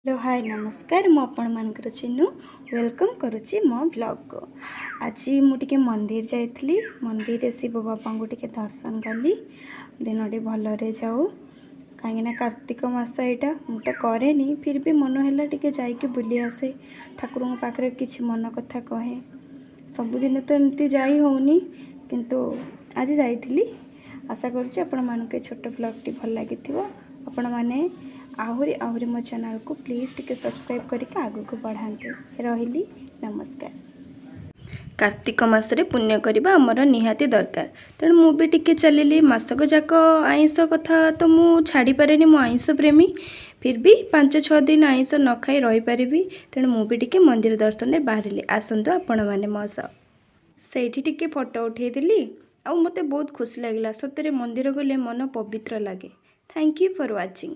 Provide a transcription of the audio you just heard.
Hello hi नमस्कार मु आपण मानकर चिन्नु वेलकम करुच्ची मो ब्लॉग को। आज मुझे मंदिर जाइली मंदिर शिव बाबा को टिके दर्शन कली दिन भलरे जाऊ कहीं कार्तिक मास यहाँ मुझे कैनि फिर भी मन है टे जाइए बुली आसे ठाकुर पाखे किसी मन कथा कहे सबुदिन तो एमती जाई होनी किंतु आज जाइली आशा करुच्ची आपण मानक छोट ब्लॉग भल लगी आपण मैंने आहरी आहरी मो चैनल को प्लीज टिके सब्सक्राइब करके आगु को बढ़ाते रही नमस्कार। कार्तिक मासरे पुण्य करबा हमर निहाती दरकार तेणु मु भी टिके चलिली मासक जाक आइंस कथा तो मु छाड़ी पारेनी मु आइंस प्रेमी फिर भी 5-6 दिन आइंस न खाई रही पारिबी तेणु मु भी टिके मंदिर दर्शन रे बाहरिली आसंतु आपण माने मो सह सेठी टिके फोटो उठेइली आ मते बहुत खुशी लागला सतरे मंदिर गले मन पवित्र लगे। Thank you for watching.